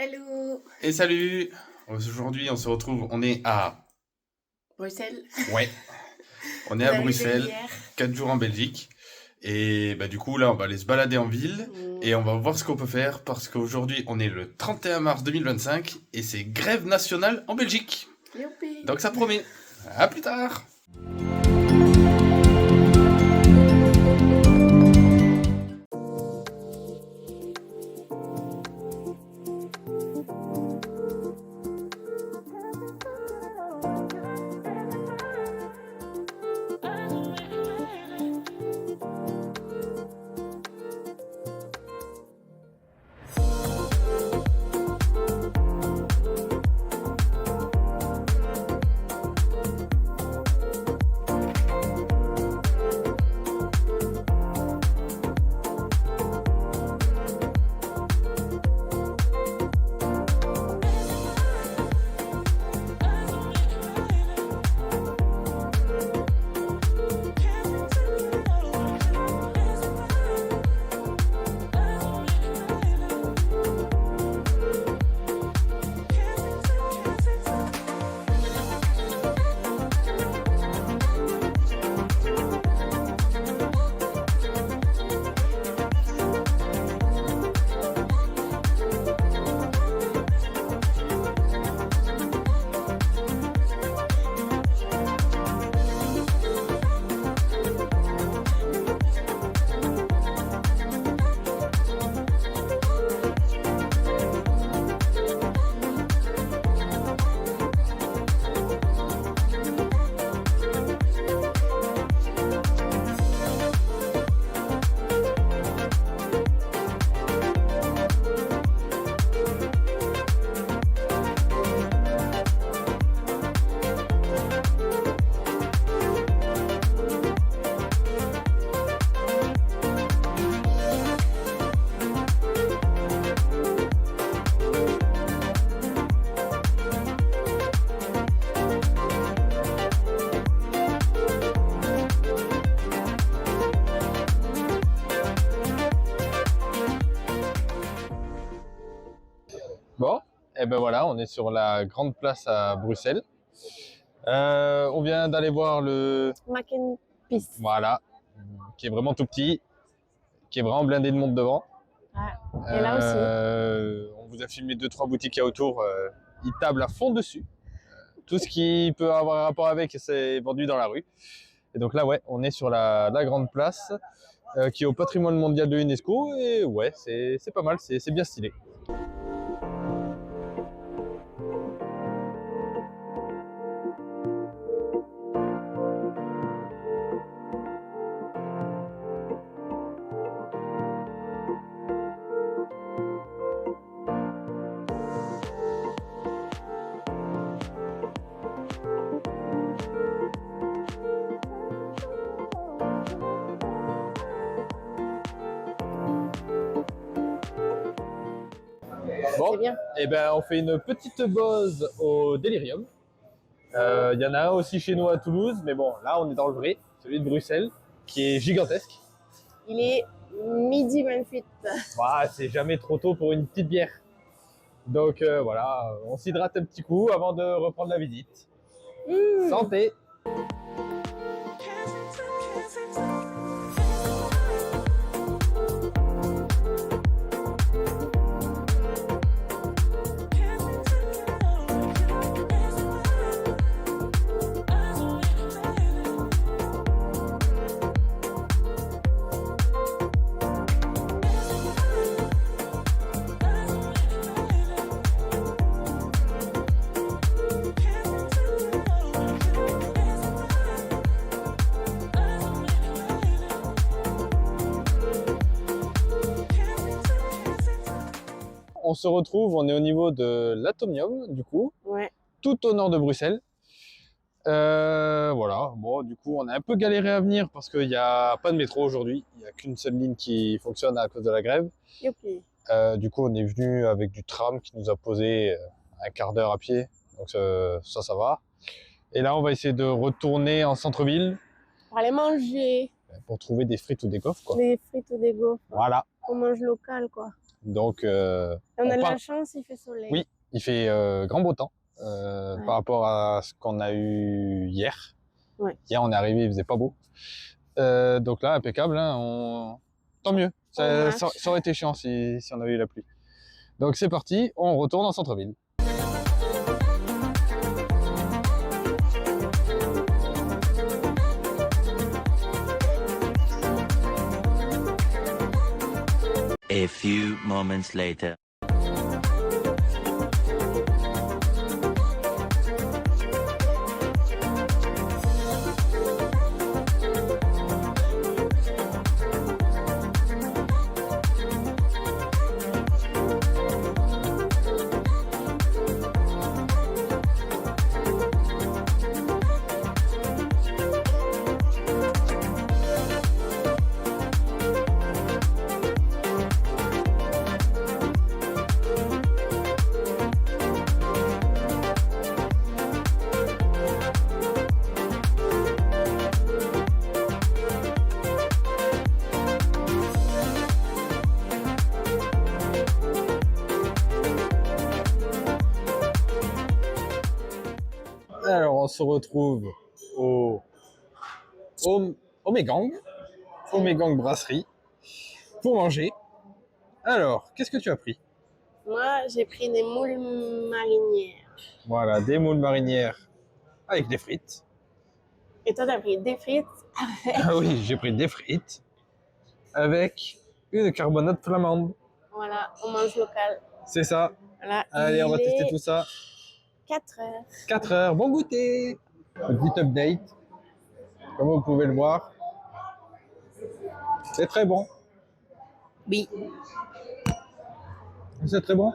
Hello! Et salut! Aujourd'hui, on se retrouve, on est à... Bruxelles, Ouais, on est vous à arrivez Bruxelles, hier. 4 jours en Belgique. Et bah, du coup, là, on va aller se balader en ville et on va voir ce qu'on peut faire parce qu'aujourd'hui, on est le 31 mars 2025 et c'est grève nationale en Belgique. Youpi! Donc ça promet. À plus tard! Bon, et ben voilà, on est sur la grande place à Bruxelles. On vient d'aller voir le... Mac and Peace. Voilà, qui est vraiment tout petit, qui est vraiment blindé de monde devant. Ouais. Et là aussi. On vous a filmé 2-3 boutiques qu'il y a autour. Ils tablent à fond dessus. Tout ce qui peut avoir un rapport avec, c'est vendu dans la rue. Et donc là, ouais, on est sur la grande place qui est au patrimoine mondial de l'UNESCO. Et ouais, c'est pas mal, c'est bien stylé. Bon, C'est bien. et ben on fait une petite pause au Delirium. Il y en a un aussi chez nous à Toulouse, mais bon, là on est dans le vrai, celui de Bruxelles, qui est gigantesque. Il est midi 28. Bah, c'est jamais trop tôt pour une petite bière. Donc voilà, on s'hydrate un petit coup avant de reprendre la visite. Santé! On se retrouve, on est au niveau de l'Atomium, du coup, Ouais. tout au nord de Bruxelles. Voilà, bon, du coup, on a un peu galéré à venir parce qu'il n'y a pas de métro aujourd'hui. Il n'y a qu'une seule ligne qui fonctionne à cause de la grève. Youpi. Du coup, on est venu avec du tram qui nous a posé un quart d'heure à pied. Donc ça va. Et là, on va essayer de retourner en centre-ville Pour aller manger pour trouver des frites ou des gaufres, quoi. des frites ou des gaufres. Voilà. On mange local, quoi. Donc, On a de part- la chance, il fait soleil. Oui. il fait grand beau temps par rapport à ce qu'on a eu hier. Ouais. Hier, on est arrivé, il faisait pas beau. Donc là, impeccable. Hein, tant mieux. Ça aurait été chiant si on avait eu la pluie. Donc c'est parti, on retourne en centre-ville. A few moments later. Alors on se retrouve au Mégang, au Mégang Brasserie, pour manger. Alors, qu'est-ce que tu as pris? Moi, j'ai pris des moules marinières. Voilà, des moules marinières avec des frites. Et toi, t'as pris des frites. Ah oui, j'ai pris des frites avec une carbonate flamande. Voilà, on mange local. C'est ça. Voilà. Allez, on va Il tester est tout ça. 4 heures. 4 heures, bon goûter. Petit update. Comme vous pouvez le voir, c'est très bon. Oui. C'est très bon.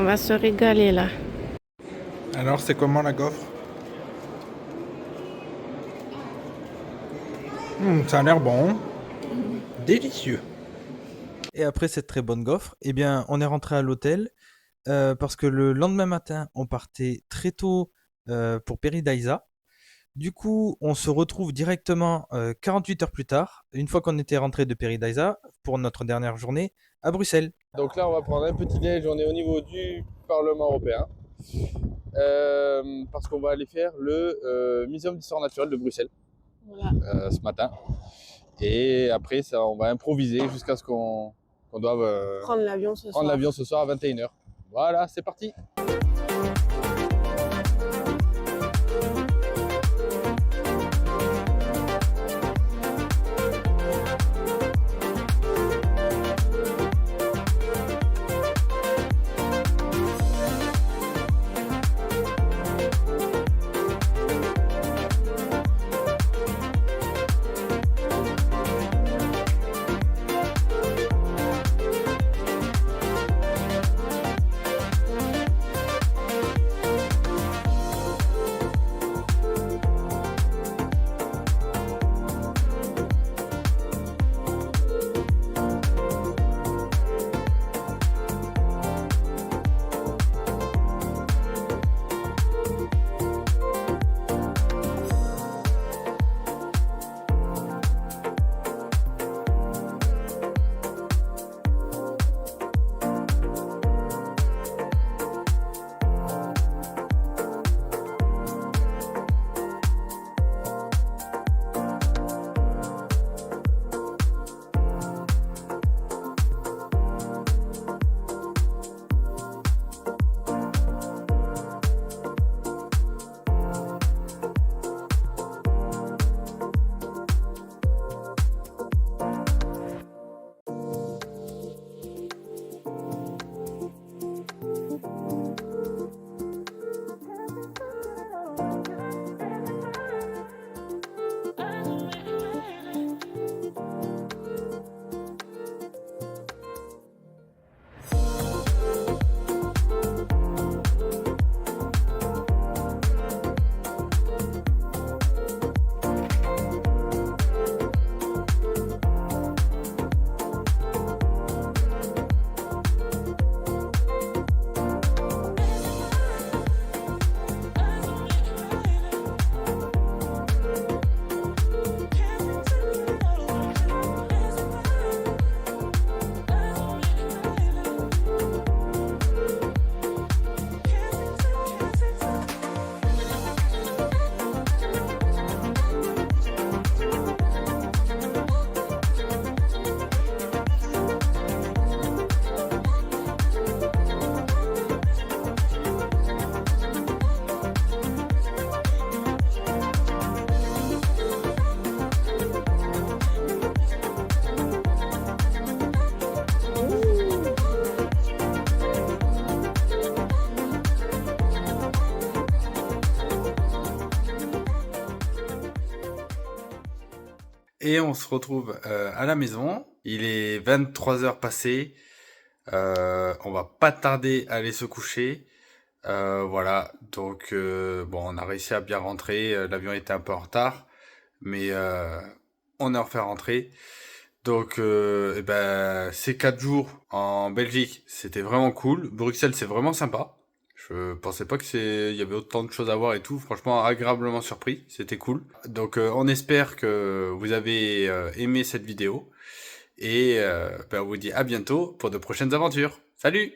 va se régaler là. Alors, c'est comment la gaufre? Ça a l'air bon. Délicieux. Et après cette très bonne gaufre, eh bien, on est rentré à l'hôtel parce que le lendemain matin, on partait très tôt pour Paradise. Du coup, on se retrouve directement 48 heures plus tard, une fois qu'on était rentré de Paradise, pour notre dernière journée à Bruxelles. Donc là, on va prendre un petit déj. On est au niveau du Parlement européen. Parce qu'on va aller faire le Muséum d'histoire naturelle de Bruxelles Voilà. ce matin. Et après, ça, on va improviser jusqu'à ce qu'on doive Prendre l'avion ce soir. prendre l'avion ce soir à 21h. Voilà, c'est parti. Et on se retrouve à la maison. Il est 23 heures passées. On va pas tarder à aller se coucher. Voilà, donc bon, on a réussi à bien rentrer. L'avion était un peu en retard, mais on est enfin rentré. Donc, eh ben, ces 4 jours en Belgique, c'était vraiment cool. Bruxelles, c'est vraiment sympa. Je pensais pas il y avait autant de choses à voir et tout. Franchement, agréablement surpris. C'était cool. Donc, on espère que vous avez aimé cette vidéo. Et ben, on vous dit à bientôt pour de prochaines aventures. Salut!